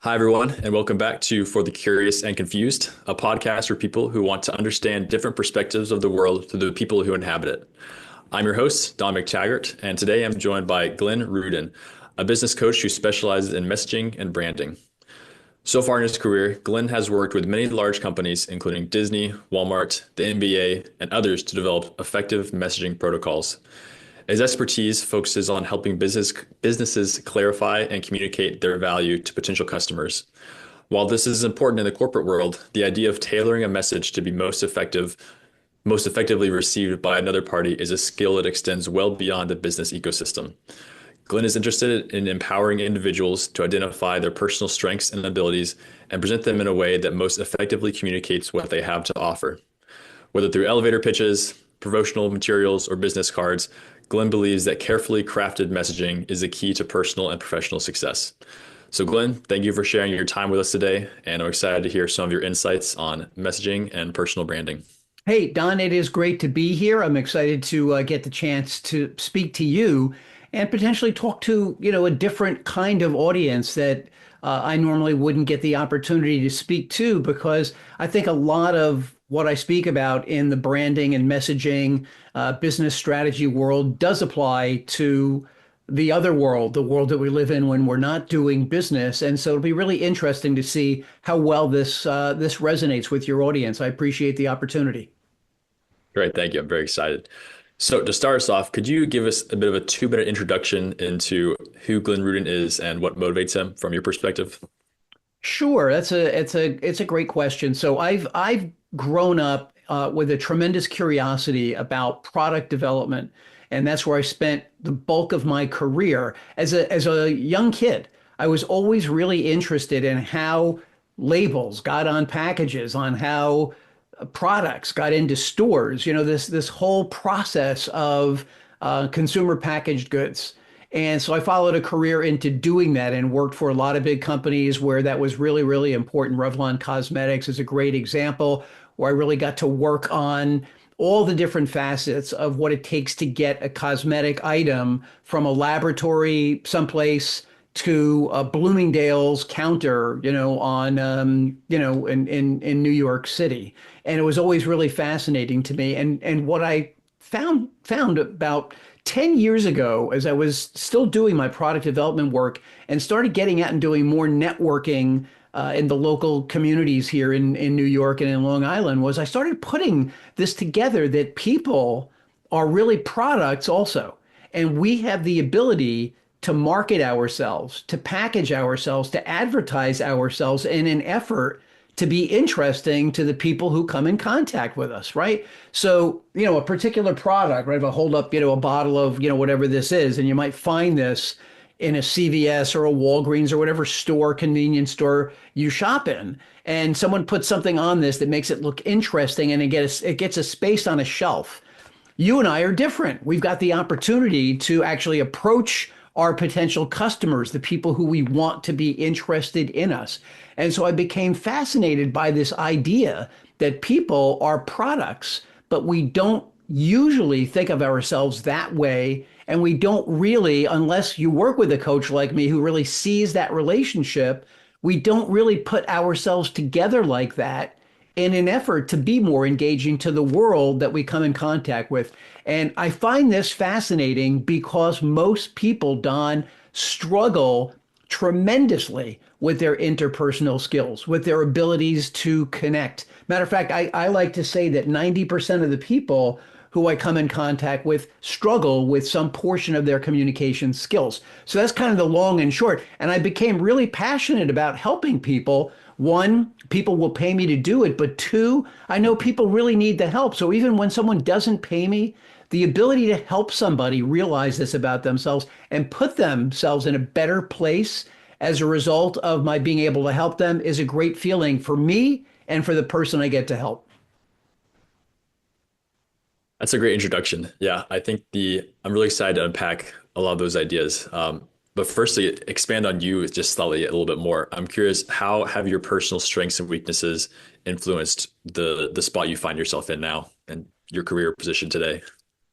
Hi, everyone, and welcome back to For the Curious and Confused, a podcast for people who want to understand different perspectives of the world through the people who inhabit it. I'm your host, Don McTaggart, and today I'm joined by Glenn Rudin, a business coach who specializes in messaging and branding. So far in his career, Glenn has worked with many large companies, including Disney, Walmart, the NBA, and others to develop effective messaging protocols. His expertise focuses on helping businesses clarify and communicate their value to potential customers. While this is important in the corporate world, the idea of tailoring a message to be most effectively received by another party is a skill that extends well beyond the business ecosystem. Glenn is interested in empowering individuals to identify their personal strengths and abilities and present them in a way that most effectively communicates what they have to offer. Whether through elevator pitches, promotional materials, or business cards, Glenn believes that carefully crafted messaging is the key to personal and professional success. So, Glenn, thank you for sharing your time with us today, and I'm excited to hear some of your insights on messaging and personal branding. Hey, Don, it is great to be here. I'm excited to get the chance to speak to you and potentially talk to, a different kind of audience that I normally wouldn't get the opportunity to speak to because I think a lot of what I speak about in the branding and messaging business strategy world does apply to the other world, the world that we live in when we're not doing business. And so it'll be really interesting to see how well this resonates with your audience. I appreciate the opportunity. Great, thank you. I'm very excited. So, to start us off, could you give us a bit of a 2 minute introduction into who Glenn Rudin is and what motivates him from your perspective? Sure, it's a great question. So I've grown up with a tremendous curiosity about product development, and that's where I spent the bulk of my career. As a young kid, I was always really interested in how labels got on packages, on how products got into stores. This whole process of consumer packaged goods. And so I followed a career into doing that and worked for a lot of big companies where that was really, really important. Revlon Cosmetics is a great example where I really got to work on all the different facets of what it takes to get a cosmetic item from a laboratory someplace to a Bloomingdale's counter, in New York City. And it was always really fascinating to me. And what I found about 10 years ago, as I was still doing my product development work and started getting out and doing more networking in the local communities here in New York and in Long Island, was I started putting this together that people are really products also. And we have the ability to market ourselves, to package ourselves, to advertise ourselves in an effort to be interesting to the people who come in contact with us, right? So, a particular product, right? If I hold up, a bottle of, whatever this is, and you might find this in a CVS or a Walgreens or whatever store, convenience store you shop in, and someone puts something on this that makes it look interesting and it gets a space on a shelf. You and I are different. We've got the opportunity to actually approach our potential customers, the people who we want to be interested in us. And so I became fascinated by this idea that people are products, but we don't usually think of ourselves that way. And we don't really, unless you work with a coach like me who really sees that relationship, we don't really put ourselves together like that in an effort to be more engaging to the world that we come in contact with. And I find this fascinating because most people, Don, struggle tremendously with their interpersonal skills, with their abilities to connect. Matter of fact, I like to say that 90% of the people who I come in contact with struggle with some portion of their communication skills. So that's kind of the long and short. And I became really passionate about helping people. One, people will pay me to do it, but two, I know people really need the help. So even when someone doesn't pay me, the ability to help somebody realize this about themselves and put themselves in a better place as a result of my being able to help them is a great feeling for me and for the person I get to help. That's a great introduction. Yeah, I think I'm really excited to unpack a lot of those ideas. But firstly, expand on you just slightly a little bit more. I'm curious, how have your personal strengths and weaknesses influenced the spot you find yourself in now and your career position today?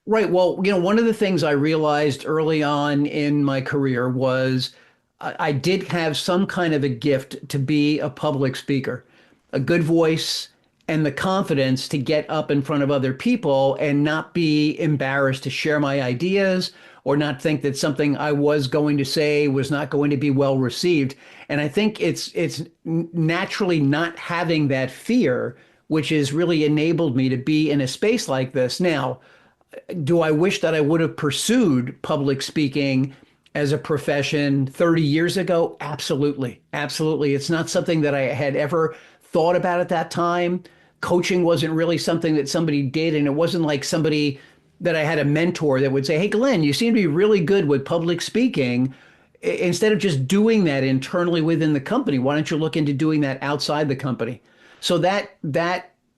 Right. Well, one of the things I realized early on in my career was I did have some kind of a gift to be a public speaker, a good voice, and the confidence to get up in front of other people and not be embarrassed to share my ideas or not think that something I was going to say was not going to be well received. And I think it's naturally not having that fear, which has really enabled me to be in a space like this. Now, do I wish that I would have pursued public speaking as a profession 30 years ago? Absolutely. Absolutely. It's not something that I had ever thought about at that time. Coaching wasn't really something that somebody did, and it wasn't like somebody that I had a mentor that would say, "Hey, Glenn, you seem to be really good with public speaking. Instead of just doing that internally within the company, why don't you look into doing that outside the company?" So that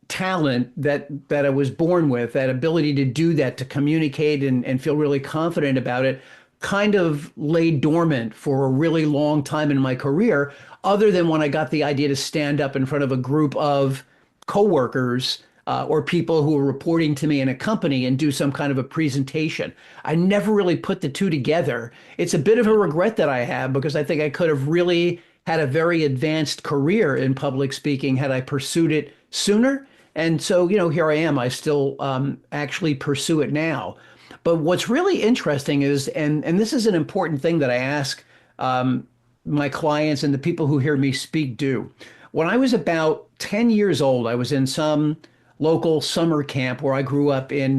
talent that I was born with, that ability to do that, to communicate and feel really confident about it, kind of lay dormant for a really long time in my career, other than when I got the idea to stand up in front of a group of coworkers or people who were reporting to me in a company and do some kind of a presentation. I never really put the two together. It's a bit of a regret that I have because I think I could have really had a very advanced career in public speaking had I pursued it sooner. And so, here I am. I still actually pursue it now. But what's really interesting is, and this is an important thing that I ask um, my clients and the people who hear me speak do. When I was about 10 years old, I was in some local summer camp where I grew up in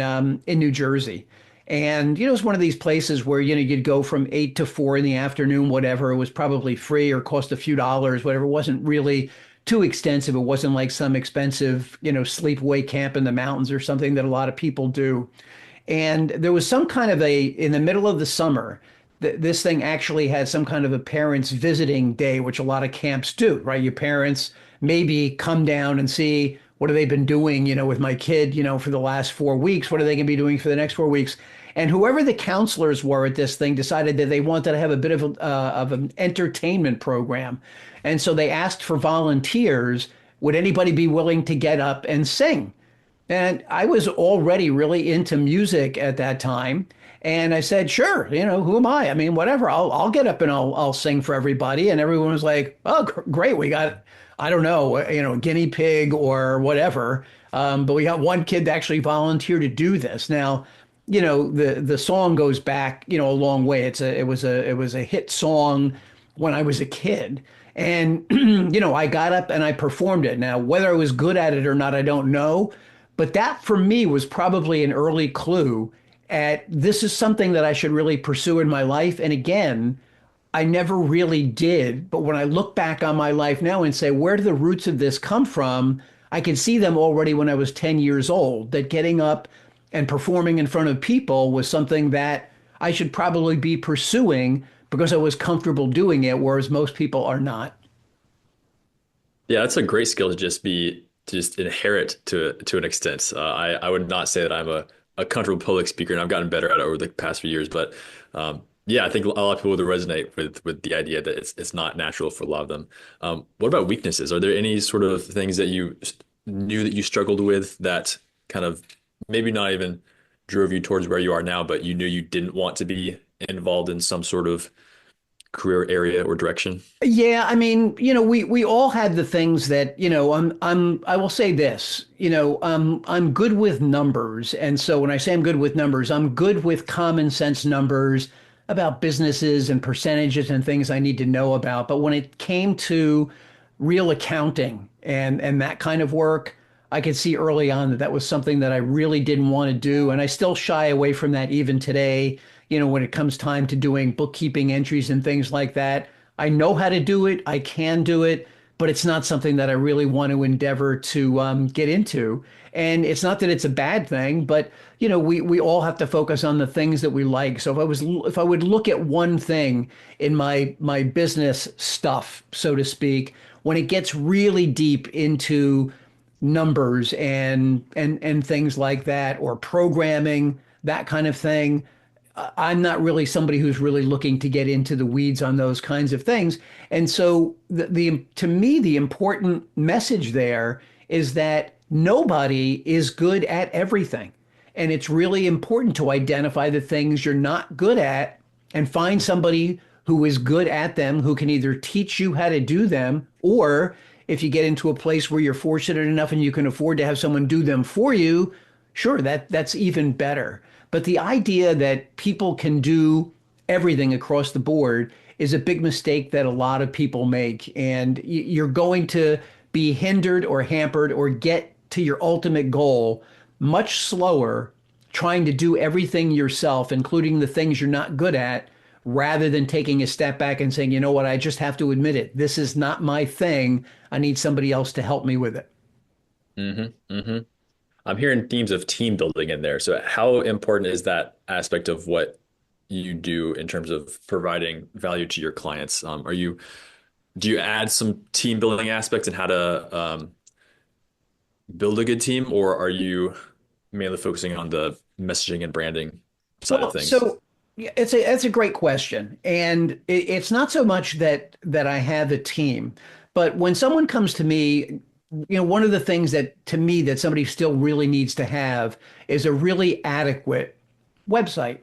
New Jersey. And, it's one of these places where, you'd go from 8 to 4 in the afternoon, whatever. It was probably free or cost a few dollars, whatever. It wasn't really too extensive. It wasn't like some expensive, sleepaway camp in the mountains or something that a lot of people do. And there was some kind of in the middle of the summer, this thing actually had some kind of a parents visiting day, which a lot of camps do, right? Your parents maybe come down and see what have they been doing, with my kid, for the last 4 weeks. What are they going to be doing for the next 4 weeks? And whoever the counselors were at this thing decided that they wanted to have a bit of an entertainment program. And so they asked for volunteers. Would anybody be willing to get up and sing? And I was already really into music at that time. And I said, sure, who am I? I mean, whatever, I'll get up and I'll sing for everybody. And everyone was like, oh, great. We got, I don't know, a guinea pig or whatever. But we got one kid to actually volunteer to do this. Now, the song goes back, a long way. It was a hit song when I was a kid. And, I got up and I performed it. Now, whether I was good at it or not, I don't know. But that for me was probably an early clue at this is something that I should really pursue in my life. And again, I never really did. But when I look back on my life now and say, where do the roots of this come from? I can see them already when I was 10 years old, that getting up and performing in front of people was something that I should probably be pursuing because I was comfortable doing it, whereas most people are not. Yeah, that's a great skill to just inherit to an extent. I would not say that I'm a comfortable public speaker, and I've gotten better at it over the past few years. But yeah, I think a lot of people would resonate with the idea that it's not natural for a lot of them. What about weaknesses? Are there any sort of things that you knew that you struggled with that kind of maybe not even drove you towards where you are now, but you knew you didn't want to be involved in some sort of career area or direction? Yeah, I mean, we all had the things that, I will say this, I'm good with numbers. And so when I say I'm good with numbers, I'm good with common sense numbers about businesses and percentages and things I need to know about. But when it came to real accounting and that kind of work, I could see early on that that was something that I really didn't want to do. And I still shy away from that even today, when it comes time to doing bookkeeping entries and things like that. I know how to do it, I can do it, but it's not something that I really want to endeavor to get into. And it's not that it's a bad thing, but we all have to focus on the things that we like. So if I would look at one thing in my business stuff, so to speak, when it gets really deep into numbers and things like that, or programming, that kind of thing, I'm not really somebody who's really looking to get into the weeds on those kinds of things. And so the to me, the important message there is that nobody is good at everything. And it's really important to identify the things you're not good at and find somebody who is good at them, who can either teach you how to do them, or if you get into a place where you're fortunate enough and you can afford to have someone do them for you, sure, that's even better. But the idea that people can do everything across the board is a big mistake that a lot of people make. And you're going to be hindered or hampered or get to your ultimate goal much slower trying to do everything yourself, including the things you're not good at, rather than taking a step back and saying, you know what, I just have to admit it. This is not my thing. I need somebody else to help me with it. Hmm. I'm hearing themes of team building in there. So how important is that aspect of what you do in terms of providing value to your clients? Do you add some team building aspects and how to build a good team, or are you mainly focusing on the messaging and branding side of Well, things? so yeah, it's a great question, and it's not so much that I have a team, but when someone comes to me, one of the things that to me that somebody still really needs to have is a really adequate website.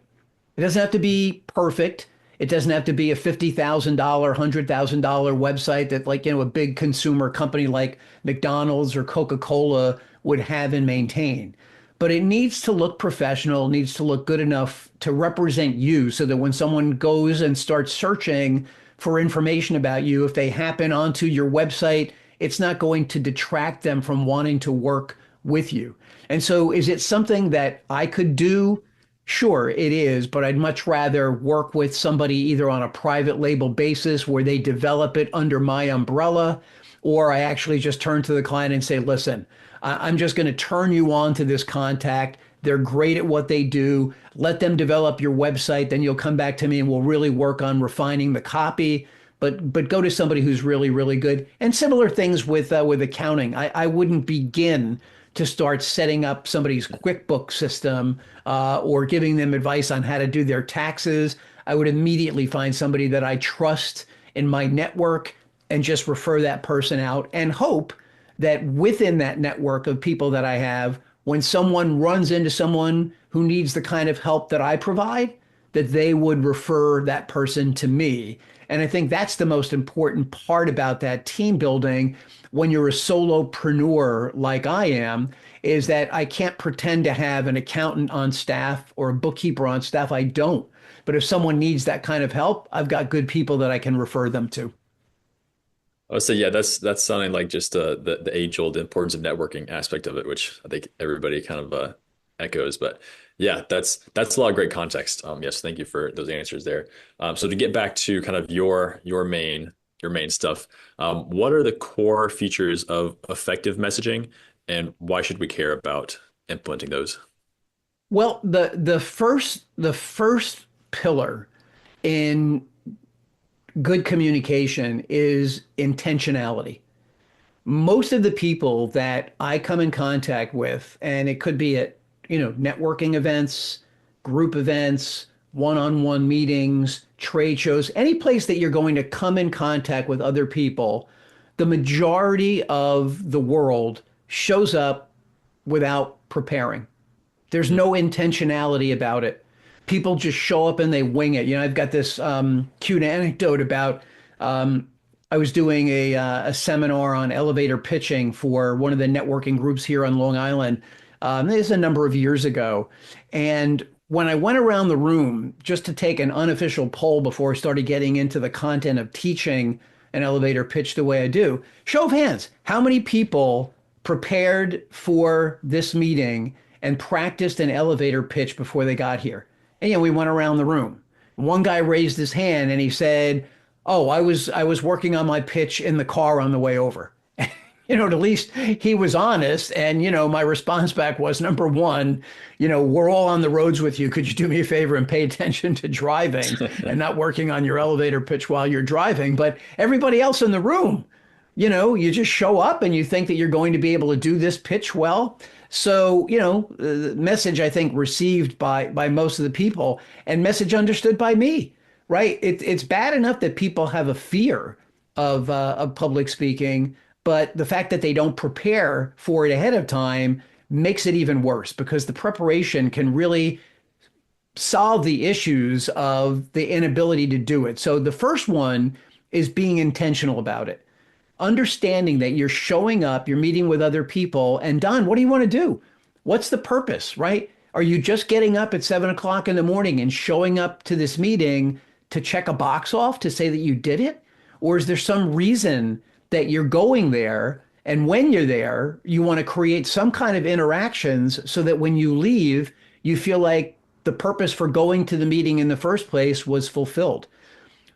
It doesn't have to be perfect. It doesn't have to be a $50,000, $100,000 website that like, a big consumer company like McDonald's or Coca-Cola would have and maintain. But it needs to look professional, needs to look good enough to represent you so that when someone goes and starts searching for information about you, if they happen onto your website, it's not going to detract them from wanting to work with you. And so, is it something that I could do? Sure, it is, but I'd much rather work with somebody either on a private label basis where they develop it under my umbrella, or I actually just turn to the client and say, listen, I'm just going to turn you on to this contact. They're great at what they do. Let them develop your website. Then you'll come back to me and we'll really work on refining the copy. But go to somebody who's really, really good. And similar things with accounting. I wouldn't begin to start setting up somebody's QuickBooks system or giving them advice on how to do their taxes. I would immediately find somebody that I trust in my network and just refer that person out and hope that within that network of people that I have, when someone runs into someone who needs the kind of help that I provide, that they would refer that person to me. And I think that's the most important part about that team building when you're a solopreneur like I am, is that I can't pretend to have an accountant on staff or a bookkeeper on staff. I don't. But if someone needs that kind of help, I've got good people that I can refer them to. I would say, yeah, that's sounding like just the age-old importance of networking aspect of it, which I think everybody kind of echoes. But yeah, that's a lot of great context. Yes, thank you for those answers there. So to get back to kind of your main stuff, what are the core features of effective messaging, and why should we care about implementing those? Well, the first pillar in good communication is intentionality. Most of the people that I come in contact with, and it could be at, networking events, group events, one-on-one meetings, trade shows, any place that you're going to come in contact with other people, the majority of the world shows up without preparing. There's Mhm. no intentionality about it. People just show up and they wing it. I've got this cute anecdote about I was doing a seminar on elevator pitching for one of the networking groups here on Long Island. This is a number of years ago. And when I went around the room just to take an unofficial poll before I started getting into the content of teaching an elevator pitch the way I do, show of hands, how many people prepared for this meeting and practiced an elevator pitch before they got here? And we went around the room. One guy raised his hand and he said, "Oh, I was working on my pitch in the car on the way over." At least he was honest. And, my response back was number one, we're all on the roads with you. Could you do me a favor and pay attention to driving and not working on your elevator pitch while you're driving? But everybody else in the room, you just show up and you think that you're going to be able to do this pitch well. So, the message I think received by most of the people and message understood by me, right? It's bad enough that people have a fear of public speaking, but the fact that they don't prepare for it ahead of time makes it even worse because the preparation can really solve the issues of the inability to do it. So the first one is being intentional about it, understanding that you're showing up, you're meeting with other people, and Don, what do you want to do? What's the purpose, right? Are you just getting up at 7 o'clock in the morning and showing up to this meeting to check a box off to say that you did it? Or is there some reason that you're going there? And when you're there, you want to create some kind of interactions so that when you leave, you feel like the purpose for going to the meeting in the first place was fulfilled.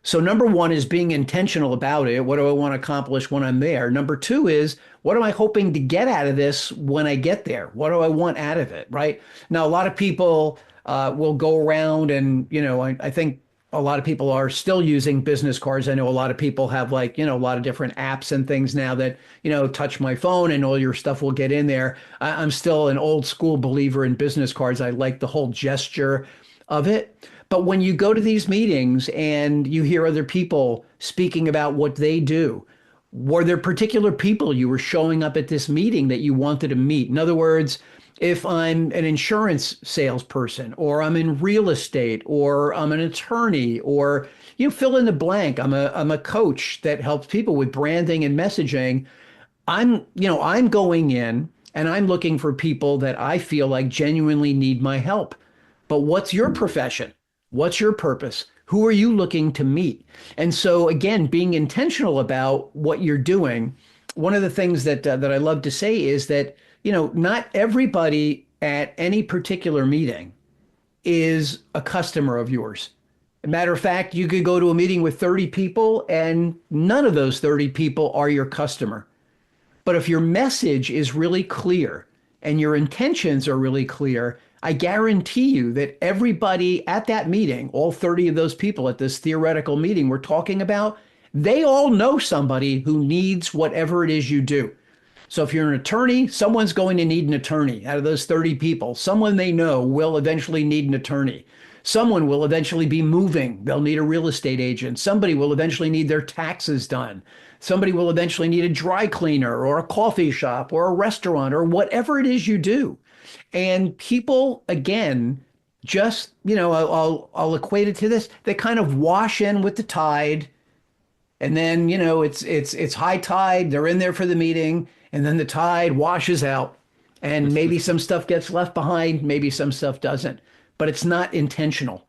So number one is being intentional about it. What do I want to accomplish when I'm there? Number two is what am I hoping to get out of this when I get there? What do I want out of it? Right now, a lot of people will go around and, I think a lot of people are still using business cards. I know a lot of people have like, a lot of different apps and things now that, touch my phone and all your stuff will get in there. I'm still an old school believer in business cards. I like the whole gesture of it. But when you go to these meetings and you hear other people speaking about what they do, were there particular people you were showing up at this meeting that you wanted to meet? In other words, if I'm an insurance salesperson, or I'm in real estate, or I'm an attorney, or you fill in the blank, I'm a coach that helps people with branding and messaging. I'm going in and I'm looking for people that I feel like genuinely need my help. But what's your profession? What's your purpose? Who are you looking to meet? And so again, being intentional about what you're doing. One of the things that I love to say is that, not everybody at any particular meeting is a customer of yours. As a matter of fact, you could go to a meeting with 30 people and none of those 30 people are your customer. But if your message is really clear and your intentions are really clear, I guarantee you that everybody at that meeting, all 30 of those people at this theoretical meeting we're talking about, they all know somebody who needs whatever it is you do. So if you're an attorney, someone's going to need an attorney out of those 30 people. Someone they know will eventually need an attorney. Someone will eventually be moving. They'll need a real estate agent. Somebody will eventually need their taxes done. Somebody will eventually need a dry cleaner or a coffee shop or a restaurant or whatever it is you do. And people, again, just, I'll equate it to this. They kind of wash in with the tide. And then, it's high tide. They're in there for the meeting. And then the tide washes out. And maybe some stuff gets left behind. Maybe some stuff doesn't. But it's not intentional.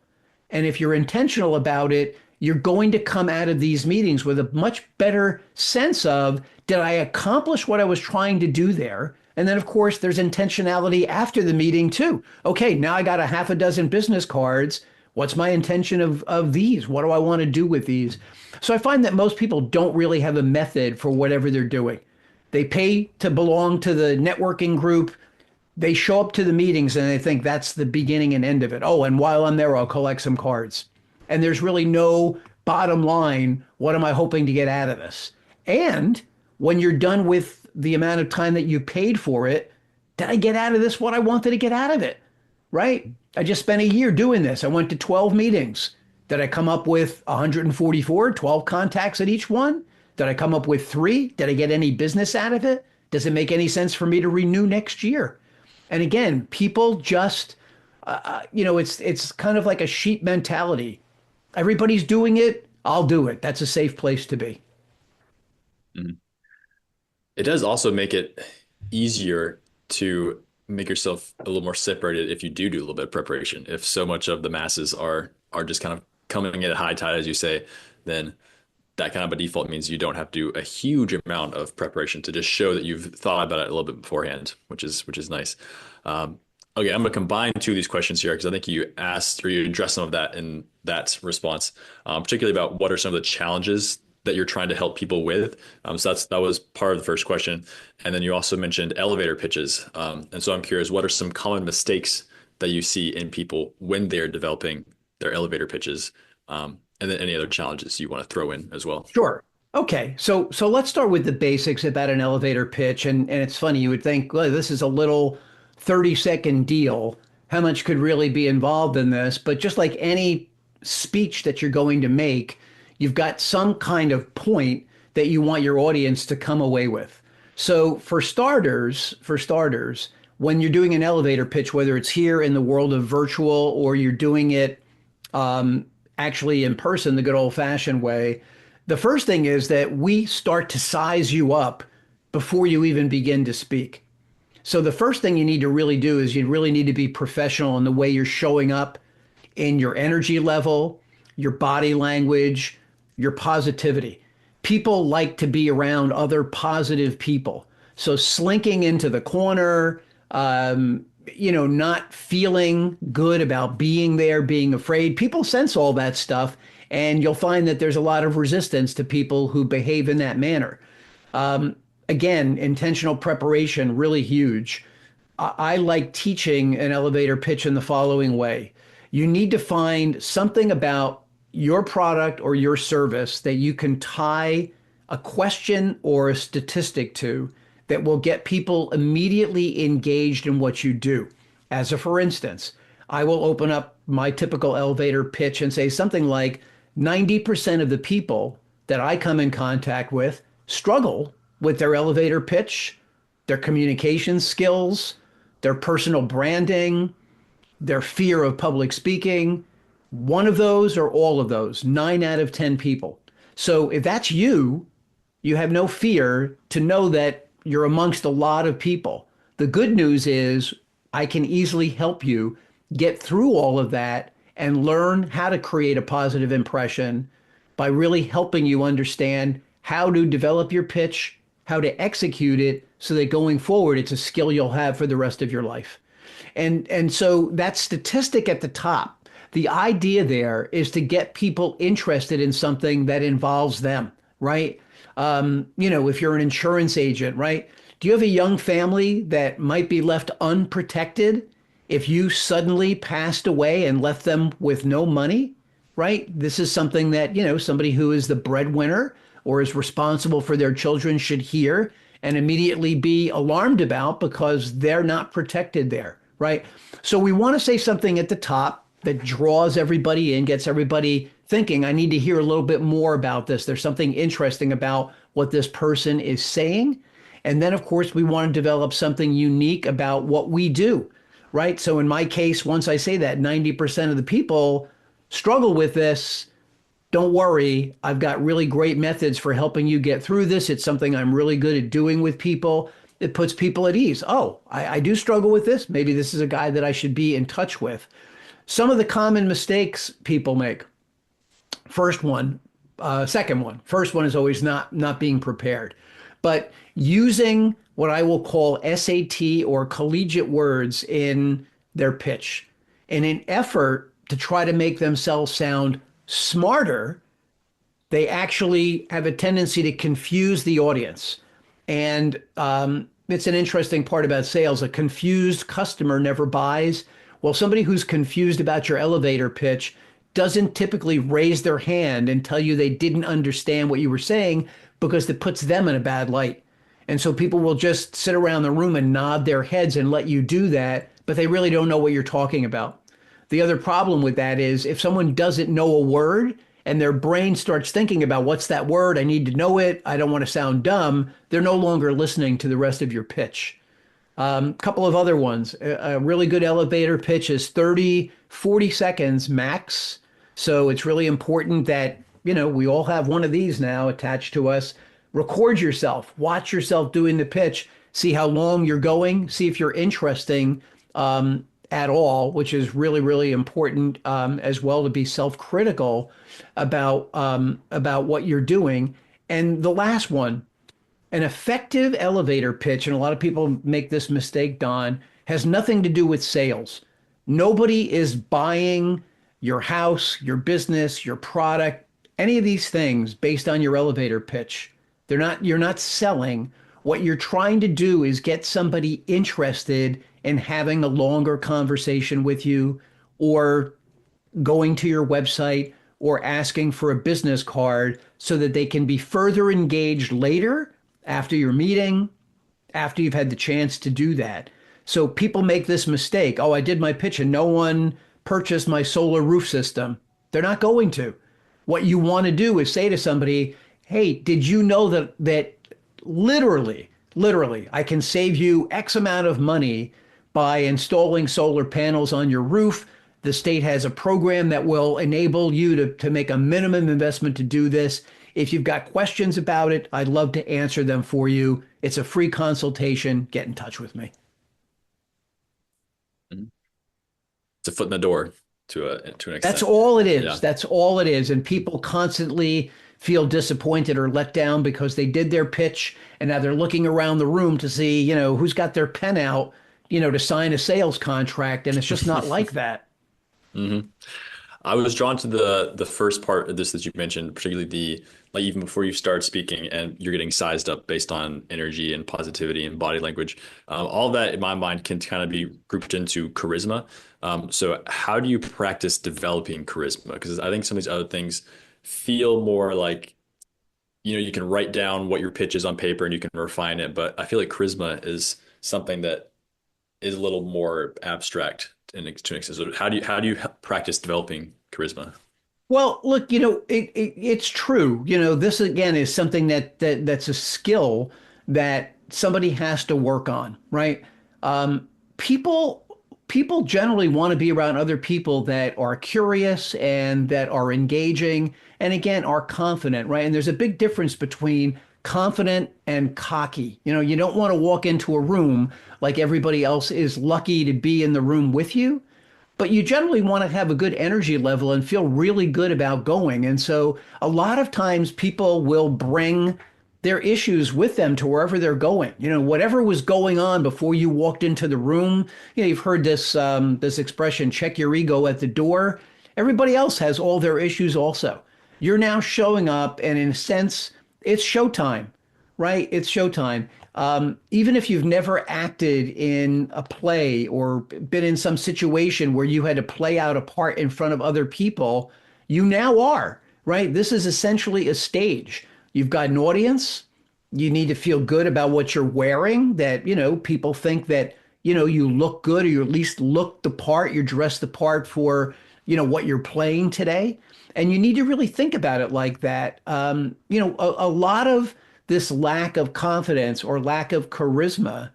And if you're intentional about it, you're going to come out of these meetings with a much better sense of, did I accomplish what I was trying to do there? And then, of course, there's intentionality after the meeting, too. Okay, now I got a half a dozen business cards. What's my intention of these? What do I want to do with these? So I find that most people don't really have a method for whatever they're doing. They pay to belong to the networking group. They show up to the meetings and they think that's the beginning and end of it. Oh, and while I'm there, I'll collect some cards. And there's really no bottom line. What am I hoping to get out of this? And when you're done with the amount of time that you paid for it, did I get out of this what I wanted to get out of it? Right? I just spent a year doing this. I went to 12 meetings. Did I come up with 144, 12 contacts at each one? Did I come up with 3? Did I get any business out of it? Does it make any sense for me to renew next year? And again, people just, it's kind of like a sheep mentality. Everybody's doing it. I'll do it. That's a safe place to be. Mhm. It does also make it easier to make yourself a little more separated if you do a little bit of preparation. If so much of the masses are just kind of coming in at high tide, as you say, then that kind of a default means you don't have to do a huge amount of preparation to just show that you've thought about it a little bit beforehand, which is nice. Okay, I'm going to combine two of these questions here because I think you asked or you addressed some of that in that response, particularly about what are some of the challenges that you're trying to help people with. So that was part of the first question. And then you also mentioned elevator pitches. And so I'm curious, what are some common mistakes that you see in people when they're developing their elevator pitches? And then any other challenges you want to throw in as well. Sure. Okay. So let's start with the basics about an elevator pitch. And it's funny, you would think, well, this is a little 30-second deal. How much could really be involved in this? But just like any speech that you're going to make, you've got some kind of point that you want your audience to come away with. So for starters, when you're doing an elevator pitch, whether it's here in the world of virtual or you're doing it um, actually in person, the good old fashioned way, the first thing is that we start to size you up before you even begin to speak. So the first thing you need to really do is you really need to be professional in the way you're showing up, in your energy level, your body language, your positivity. People like to be around other positive people. So slinking into the corner, not feeling good about being there, being afraid, people sense all that stuff. And you'll find that there's a lot of resistance to people who behave in that manner. Um, Again, intentional preparation, really huge. I like teaching an elevator pitch in the following way. You need to find something about your product or your service that you can tie a question or a statistic to that will get people immediately engaged in what you do. As a for instance, I will open up my typical elevator pitch and say something like 90% of the people that I come in contact with struggle with their elevator pitch, their communication skills, their personal branding, their fear of public speaking. One of those or all of those, 9 out of 10 people. So if that's you, you have no fear to know that you're amongst a lot of people. The good news is I can easily help you get through all of that and learn how to create a positive impression by really helping you understand how to develop your pitch, how to execute it so that going forward, it's a skill you'll have for the rest of your life. And so that statistic at the top, the idea there is to get people interested in something that involves them, right? If you're an insurance agent, right? Do you have a young family that might be left unprotected if you suddenly passed away and left them with no money, right? This is something that, somebody who is the breadwinner or is responsible for their children should hear and immediately be alarmed about because they're not protected there, right? So we want to say something at the top that draws everybody in, gets everybody thinking, I need to hear a little bit more about this. There's something interesting about what this person is saying. And then, of course, we want to develop something unique about what we do, right? So in my case, once I say that 90% of the people struggle with this, don't worry. I've got really great methods for helping you get through this. It's something I'm really good at doing with people. It puts people at ease. Oh, I do struggle with this. Maybe this is a guy that I should be in touch with. Some of the common mistakes people make. Second one. First one is always not being prepared, but using what I will call SAT or collegiate words in their pitch in an effort to try to make themselves sound smarter. They actually have a tendency to confuse the audience. And it's an interesting part about sales. A confused customer never buys. Well, somebody who's confused about your elevator pitch doesn't typically raise their hand and tell you they didn't understand what you were saying because it puts them in a bad light. And so people will just sit around the room and nod their heads and let you do that, but they really don't know what you're talking about. The other problem with that is if someone doesn't know a word and their brain starts thinking about what's that word, I need to know it, I don't want to sound dumb, they're no longer listening to the rest of your pitch. Couple of other ones. A really good elevator pitch is 30, 40 seconds max. So it's really important that, we all have one of these now attached to us. Record yourself, watch yourself doing the pitch, see how long you're going, see if you're interesting at all, which is really, really important as well to be self-critical about what you're doing. And the last one, an effective elevator pitch, and a lot of people make this mistake, Don, has nothing to do with sales. Nobody is buying your house, your business, your product, any of these things based on your elevator pitch. You're not selling. What you're trying to do is get somebody interested in having a longer conversation with you or going to your website or asking for a business card so that they can be further engaged later after your meeting, after you've had the chance to do that. So people make this mistake. Oh, I did my pitch and no one purchased my solar roof system. They're not going to. What you want to do is say to somebody, hey, did you know that literally, I can save you X amount of money by installing solar panels on your roof. The state has a program that will enable you to make a minimum investment to do this. If you've got questions about it, I'd love to answer them for you. It's a free consultation. Get in touch with me. Mhm. It's a foot in the door to an That's extent. all it is. Yeah. That's all it is. And people constantly feel disappointed or let down because they did their pitch and now they're looking around the room to see, who's got their pen out, to sign a sales contract. And it's just not like that. hmm I was drawn to the first part of this that you mentioned, particularly the like even before you start speaking and you're getting sized up based on energy and positivity and body language. All that in my mind can kind of be grouped into charisma. So how do you practice developing charisma? Because I think some of these other things feel more like, you can write down what your pitch is on paper and you can refine it, but I feel like charisma is something that is a little more abstract to an extent. So how do you practice developing charisma? Well, look, it's true. This again is something that's a skill that somebody has to work on, right? Um, people people generally want to be around other people that are curious and that are engaging and again are confident, right? And there's a big difference between confident and cocky. You don't want to walk into a room like everybody else is lucky to be in the room with you, but you generally want to have a good energy level and feel really good about going. And so a lot of times people will bring their issues with them to wherever they're going. Whatever was going on before you walked into the room. You've heard this expression, check your ego at the door. Everybody else has all their issues also. You're now showing up, and in a sense, it's showtime, right? It's showtime. Even if you've never acted in a play or been in some situation where you had to play out a part in front of other people, you now are, right? This is essentially a stage. You've got an audience. You need to feel good about what you're wearing, that, people think that, you look good or you at least look the part, you're dressed the part for, what you're playing today. And you need to really think about it like that. A lot of this lack of confidence or lack of charisma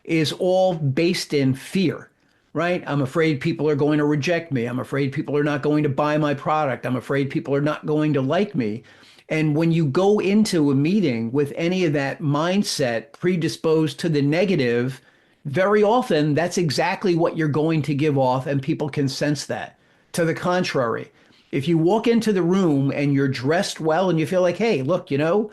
is all based in fear, right? I'm afraid people are going to reject me. I'm afraid people are not going to buy my product. I'm afraid people are not going to like me. And when you go into a meeting with any of that mindset predisposed to the negative, very often that's exactly what you're going to give off, and people can sense that. To the contrary, if you walk into the room and you're dressed well and you feel like, hey, look, I'm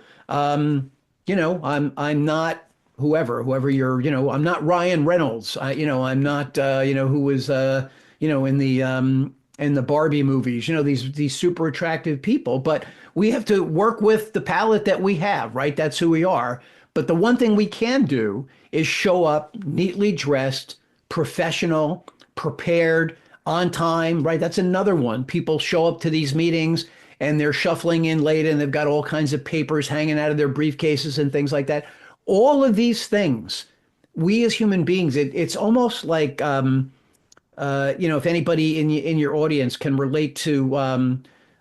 not whoever you're, I'm not Ryan Reynolds. I'm not, who was, in the Barbie movies, these super attractive people, but we have to work with the palette that we have, right? That's who we are. But the one thing we can do is show up neatly dressed, professional, prepared, on time, right? That's another one. People show up to these meetings and they're shuffling in late and they've got all kinds of papers hanging out of their briefcases and things like that. All of these things, we as human beings, it's almost like, if anybody in your audience can relate to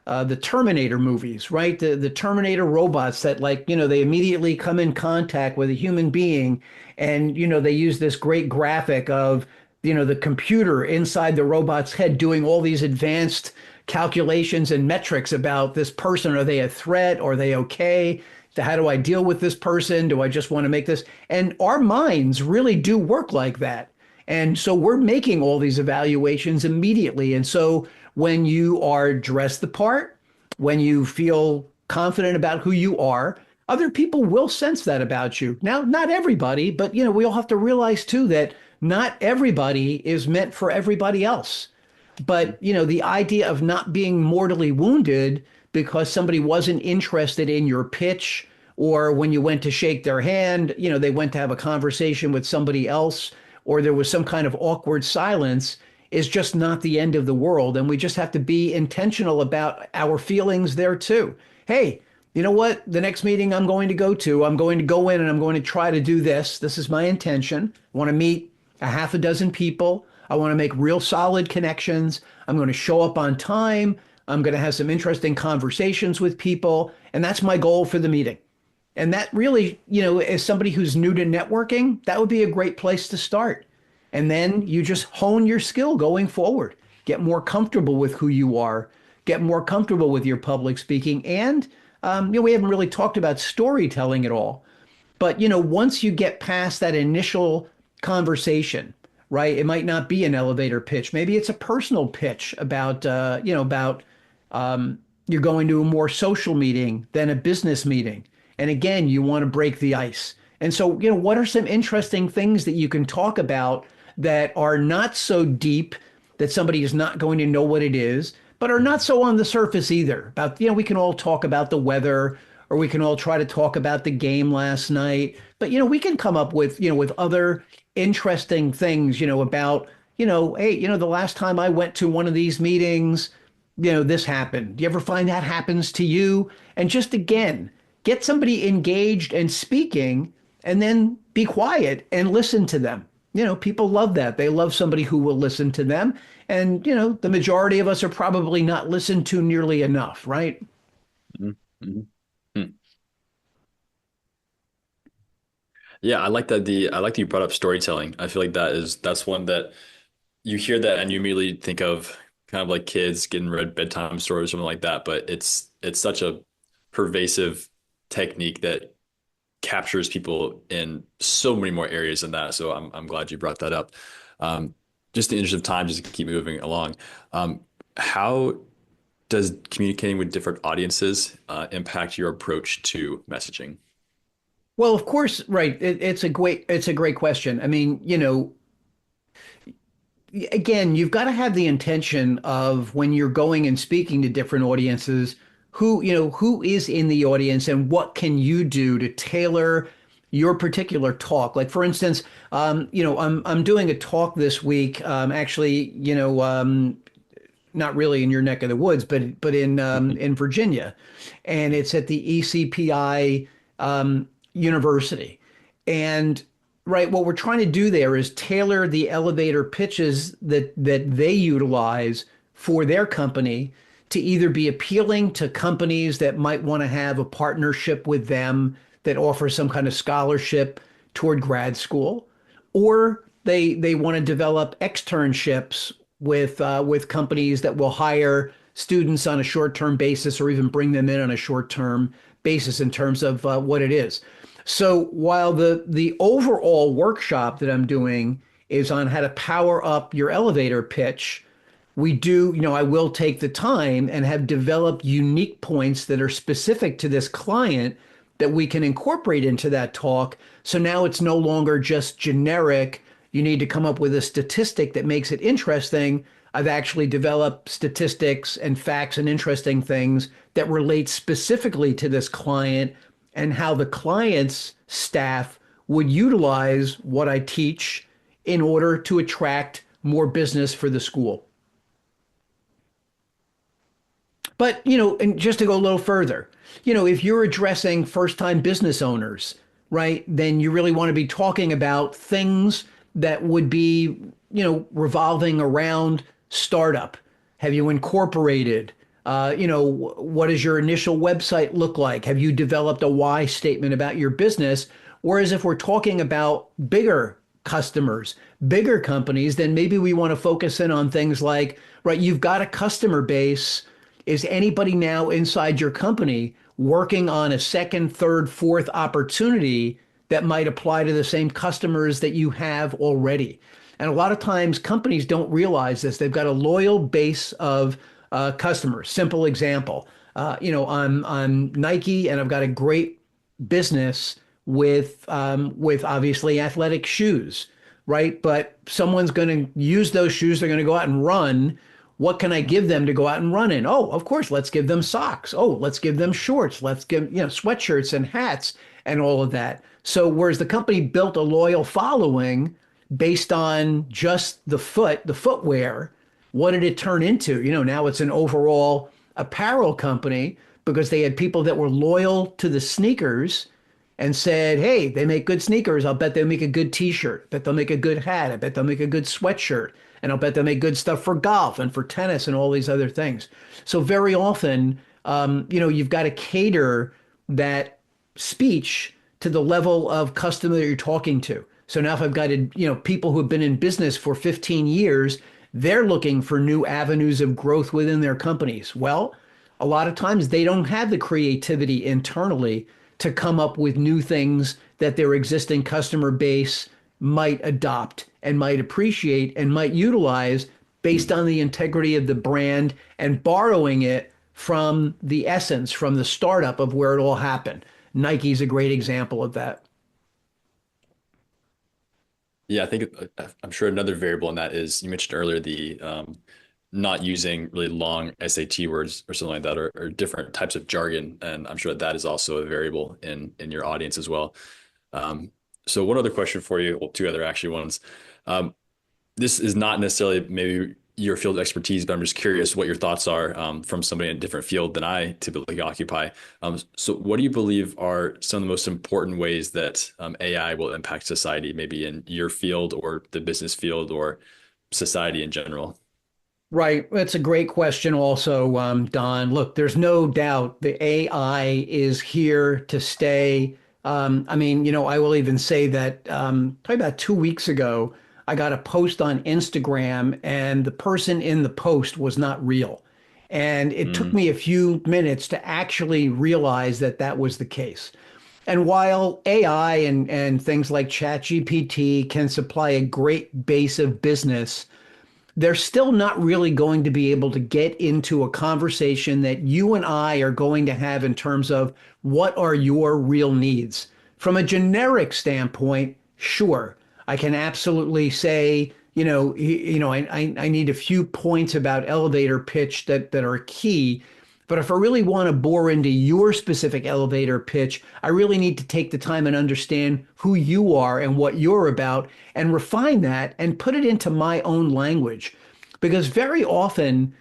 the Terminator movies, right? The Terminator robots that, like, they immediately come in contact with a human being, and they use this great graphic of the computer inside the robot's head doing all these advanced calculations and metrics about this person. Are they a threat? Are they okay? How do I deal with this person? Do I just want to make this? And our minds really do work like that. And so we're making all these evaluations immediately. And so when you are dressed the part, when you feel confident about who you are, other people will sense that about you. Now, not everybody, but we all have to realize too that not everybody is meant for everybody else. But, the idea of not being mortally wounded because somebody wasn't interested in your pitch, or when you went to shake their hand, they went to have a conversation with somebody else, or there was some kind of awkward silence, is just not the end of the world. And we just have to be intentional about our feelings there too. Hey, you know what? The next meeting I'm going to go in and I'm going to try to do this. This is my intention. I want to meet a half a dozen people. I want to make real solid connections. I'm going to show up on time. I'm going to have some interesting conversations with people. And that's my goal for the meeting. And that really, as somebody who's new to networking, that would be a great place to start. And then you just hone your skill going forward, get more comfortable with who you are, get more comfortable with your public speaking. And, we haven't really talked about storytelling at all. But, once you get past that initial conversation, right? It might not be an elevator pitch. Maybe it's a personal pitch about, you're going to a more social meeting than a business meeting. And again, you want to break the ice. And so, what are some interesting things that you can talk about that are not so deep that somebody is not going to know what it is, but are not so on the surface either? About, we can all talk about the weather, or we can all try to talk about the game last night. But, we can come up with, with other interesting things, about, hey, the last time I went to one of these meetings, this happened. Do you ever find that happens to you? And just again, get somebody engaged and speaking, and then be quiet and listen to them. People love that. They love somebody who will listen to them. And, the majority of us are probably not listened to nearly enough, right? Mhm. Mhm. Hmm. Yeah, I like that you brought up storytelling. I feel like that's one that you hear that and you immediately think of kind of like kids getting read bedtime stories or something like that. But it's such a pervasive technique that captures people in so many more areas than that. So I'm glad you brought that up. Um, just in the interest of time, just to keep moving along. How does communicating with different audiences impact your approach to messaging? Well, of course, right. It's a great question. I mean, again, you've got to have the intention of when you're going and speaking to different audiences, who is in the audience and what can you do to tailor your particular talk. Like for instance, I'm doing a talk this week, actually, not really in your neck of the woods, but in Virginia, and it's at the ECPI University. And right, what we're trying to do there is tailor the elevator pitches that they utilize for their company to either be appealing to companies that might want to have a partnership with them that offers some kind of scholarship toward grad school, or they want to develop externships with companies that will hire students on a short-term basis or even bring them in on a short-term basis in terms of what it is. So while the overall workshop that I'm doing is on how to power up your elevator pitch, we do, I will take the time and have developed unique points that are specific to this client that we can incorporate into that talk. So now it's no longer just generic. You need to come up with a statistic that makes it interesting. I've actually developed statistics and facts and interesting things that relate specifically to this client and how the client's staff would utilize what I teach in order to attract more business for the school. But, and just to go a little further, if you're addressing first-time business owners, right, then you really want to be talking about things that would be, revolving around startup. Have you incorporated? What does your initial website look like? Have you developed a why statement about your business? Whereas if we're talking about bigger customers, bigger companies, then maybe we want to focus in on things like, right, you've got a customer base. Is anybody now inside your company working on a second, third, fourth opportunity that might apply to the same customers that you have already? And a lot of times companies don't realize this. They've got a loyal base of customers. Simple example, I'm Nike, and I've got a great business with obviously athletic shoes, right? But someone's going to use those shoes. They're going to go out and run. What can I give them to go out and run in? Oh, of course, let's give them socks. Oh, let's give them shorts. Let's give, sweatshirts and hats and all of that. So whereas the company built a loyal following based on just the footwear, what did it turn into? Now it's an overall apparel company because they had people that were loyal to the sneakers and said, hey, they make good sneakers. I'll bet they'll make a good t-shirt. I bet they'll make a good hat. I bet they'll make a good sweatshirt. And I'll bet they'll make good stuff for golf and for tennis and all these other things. So very often, you've got to cater that speech to the level of customer that you're talking to. So now if I've got, people who have been in business for 15 years, they're looking for new avenues of growth within their companies. Well, a lot of times they don't have the creativity internally to come up with new things that their existing customer base might adopt and might appreciate and might utilize based on the integrity of the brand and borrowing it from the essence, from the startup of where it all happened. Nike's a great example of that. Yeah, I think I'm sure another variable in that is you mentioned earlier the not using really long SAT words or something like that, or different types of jargon, and I'm sure that is also a variable in your audience as well. So one other question for you, well, two other actually ones. Um, this is not necessarily maybe your field of expertise, but I'm just curious what your thoughts are from somebody in a different field than I typically occupy. So, what do you believe are some of the most important ways that AI will impact society, maybe in your field or the business field or society in general? Right. That's a great question also, Don. Look, there's no doubt the AI is here to stay. I mean, I will even say that probably about 2 weeks ago, I got a post on Instagram and the person in the post was not real. And it took Mm. me a few minutes to actually realize that that was the case. And while AI and things like ChatGPT can supply a great base of business, they're still not really going to be able to get into a conversation that you and I are going to have in terms of what are your real needs. From a generic standpoint, sure, I can absolutely say, I need a few points about elevator pitch that are key. But if I really want to bore into your specific elevator pitch, I really need to take the time and understand who you are and what you're about and refine that and put it into my own language. Because very often,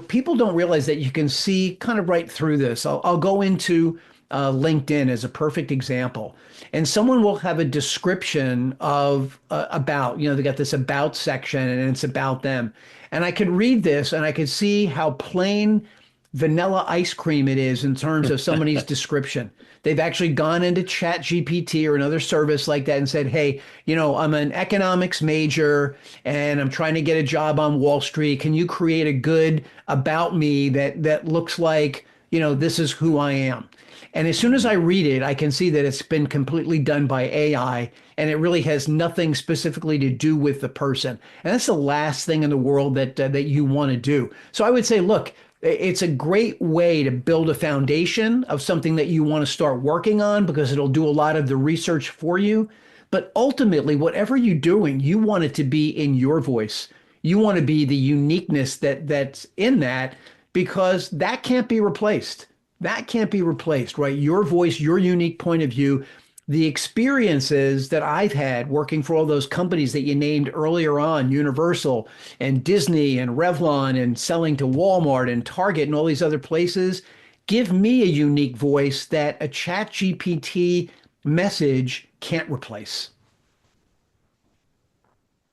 people don't realize that you can see kind of right through this. I'll go into LinkedIn as a perfect example. And someone will have a description of about, they got this about section and it's about them. And I could read this and I could see how plain vanilla ice cream it is in terms of somebody's description. They've actually gone into Chat GPT or another service like that and said, hey, I'm an economics major and I'm trying to get a job on Wall Street. Can you create a good about me that looks like, this is who I am? And as soon as I read it, I can see that it's been completely done by AI and it really has nothing specifically to do with the person. And that's the last thing in the world that you want to do. So I would say, look, it's a great way to build a foundation of something that you want to start working on because it'll do a lot of the research for you. But ultimately, whatever you're doing, you want it to be in your voice. You want to be the uniqueness that's in that because that can't be replaced. That can't be replaced, right? Your voice, your unique point of view, the experiences that I've had working for all those companies that you named earlier on, Universal and Disney and Revlon and selling to Walmart and Target and all these other places, give me a unique voice that a Chat GPT message can't replace.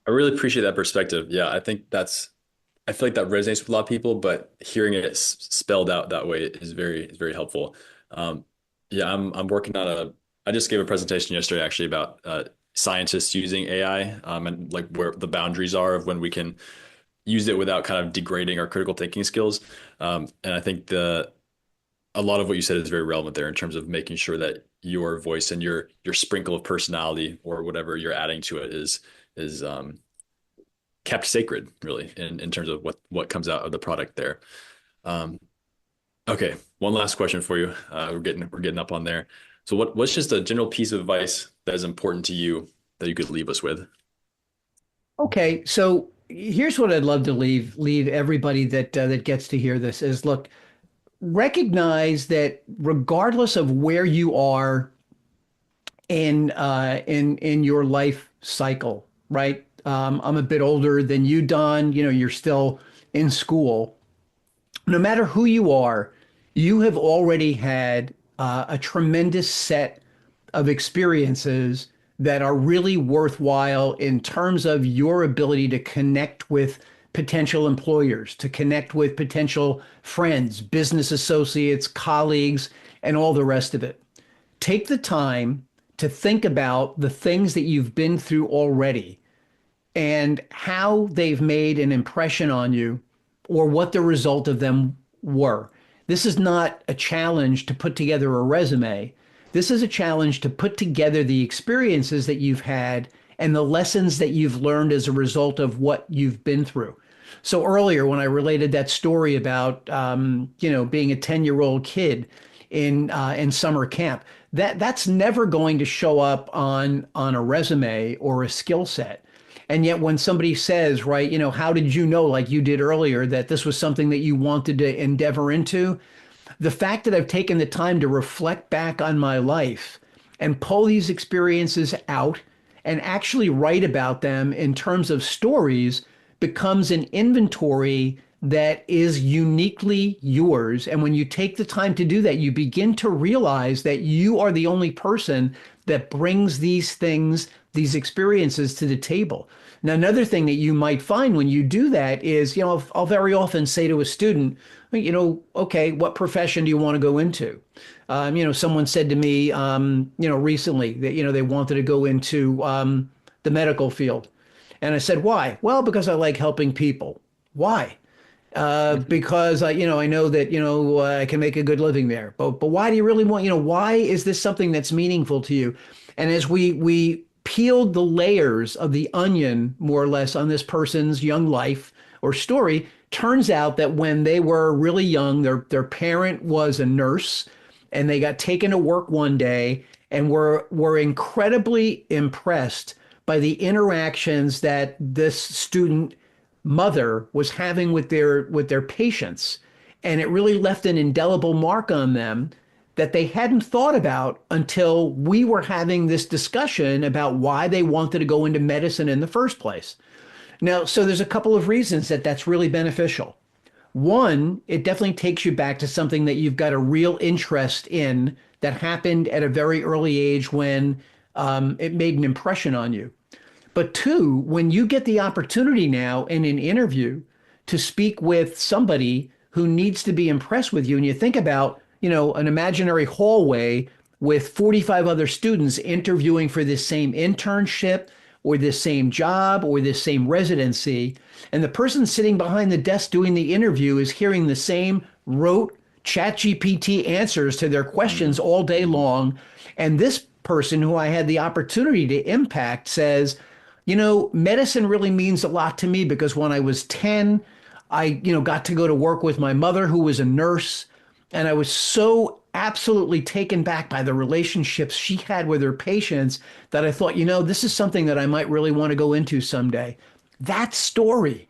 I really appreciate that perspective. Yeah, I feel like that resonates with a lot of people, but hearing it spelled out that way is very helpful. Um, yeah, I'm working on I just gave a presentation yesterday actually about scientists using AI and like where the boundaries are of when we can use it without kind of degrading our critical thinking skills. And I think a lot of what you said is very relevant there in terms of making sure that your voice and your sprinkle of personality or whatever you're adding to it is kept sacred, really, in terms of what comes out of the product there. Um, okay, one last question for you. We're getting up on there. So what's just a general piece of advice that is important to you that you could leave us with? Okay, so here's what I'd love to leave everybody that gets to hear this is look, recognize that regardless of where you are in your life cycle, right? I'm a bit older than you, Don. You're still in school. No matter who you are, you have already had a tremendous set of experiences that are really worthwhile in terms of your ability to connect with potential employers, to connect with potential friends, business associates, colleagues, and all the rest of it. Take the time to think about the things that you've been through already and how they've made an impression on you or what the result of them were. This is not a challenge to put together a resume. This is a challenge to put together the experiences that you've had and the lessons that you've learned as a result of what you've been through. So earlier, when I related that story about being a 10-year-old kid in summer camp, that's never going to show up on a resume or a skill set. And yet, when somebody says, right, how did you know, like you did earlier, that this was something that you wanted to endeavor into? The fact that I've taken the time to reflect back on my life and pull these experiences out and actually write about them in terms of stories becomes an inventory that is uniquely yours. And when you take the time to do that, you begin to realize that you are the only person that brings these things, these experiences to the table. Now, another thing that you might find when you do that is, I'll very often say to a student, okay, what profession do you want to go into? Someone said to me, recently that, they wanted to go into the medical field. And I said, why? Well, because I like helping people. Why? Because I know that I can make a good living there. But why do you really want? Why is this something that's meaningful to you? And as we peeled the layers of the onion, more or less, on this person's young life or story, turns out that when they were really young, their parent was a nurse, and they got taken to work one day and were incredibly impressed by the interactions that this student mother was having with their patients. And it really left an indelible mark on them that they hadn't thought about until we were having this discussion about why they wanted to go into medicine in the first place. Now, so there's a couple of reasons that that's really beneficial. One, it definitely takes you back to something that you've got a real interest in that happened at a very early age when it made an impression on you. But two, when you get the opportunity now in an interview to speak with somebody who needs to be impressed with you, and you think about, an imaginary hallway with 45 other students interviewing for this same internship or this same job or this same residency, and the person sitting behind the desk doing the interview is hearing the same rote ChatGPT answers to their questions all day long. And this person who I had the opportunity to impact says, medicine really means a lot to me because when I was 10, I, got to go to work with my mother who was a nurse. And I was so absolutely taken back by the relationships she had with her patients that I thought, this is something that I might really want to go into someday. That story,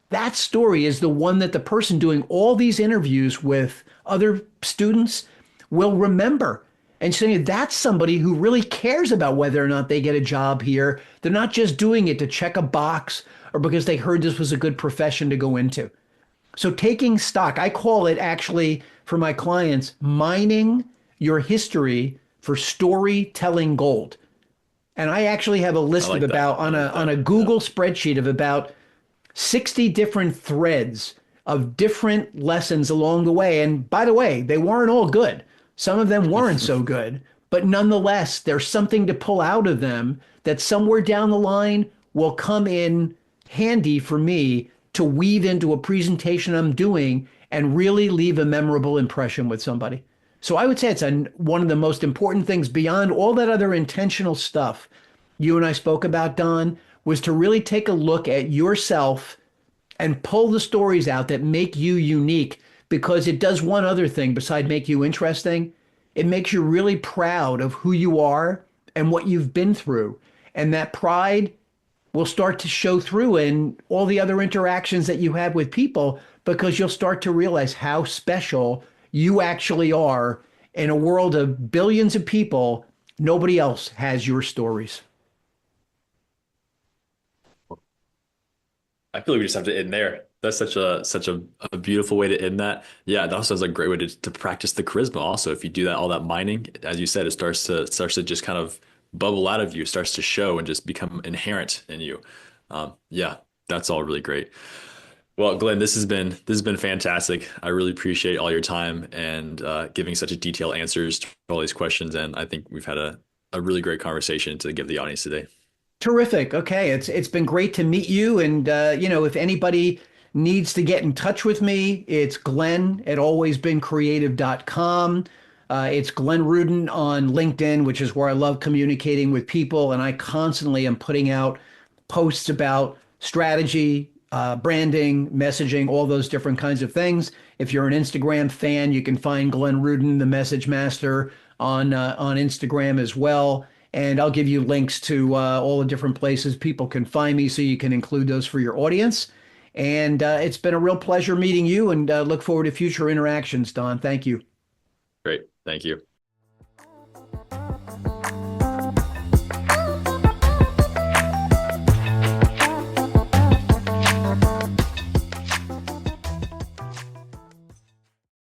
that story is the one that the person doing all these interviews with other students will remember. And so that's somebody who really cares about whether or not they get a job here. They're not just doing it to check a box or because they heard this was a good profession to go into. So taking stock, I call it actually for my clients, mining your history for storytelling gold. And I actually have a list of about on a Google spreadsheet of about 60 different threads of different lessons along the way. And by the way, they weren't all good. Some of them weren't so good, but nonetheless, there's something to pull out of them that somewhere down the line will come in handy for me to weave into a presentation I'm doing and really leave a memorable impression with somebody. So I would say it's one of the most important things beyond all that other intentional stuff you and I spoke about, Don, was to really take a look at yourself and pull the stories out that make you unique, because it does one other thing besides make you interesting. It makes you really proud of who you are and what you've been through. And that pride will start to show through in all the other interactions that you have with people, because you'll start to realize how special you actually are in a world of billions of people. Nobody else has your stories. I feel like we just have to end there. That's such a beautiful way to end that. Yeah, that also is a great way to practice the charisma. Also, if you do that, all that mining, as you said, it starts to just kind of bubble out of you, starts to show and just become inherent in you. Yeah, that's all really great. Well, Glenn, this has been fantastic. I really appreciate all your time and giving such a detailed answers to all these questions. And I think we've had a really great conversation to give the audience today. Terrific. Okay, it's been great to meet you. And if anybody needs to get in touch with me, it's Glenn at alwaysbeencreative.com. It's Glenn Rudin on LinkedIn, which is where I love communicating with people. And I constantly am putting out posts about strategy, branding, messaging, all those different kinds of things. If you're an Instagram fan, you can find Glenn Rudin, the Message Master, on Instagram as well. And I'll give you links to all the different places people can find me so you can include those for your audience. And it's been a real pleasure meeting you and look forward to future interactions, Don. Thank you. Great. Thank you.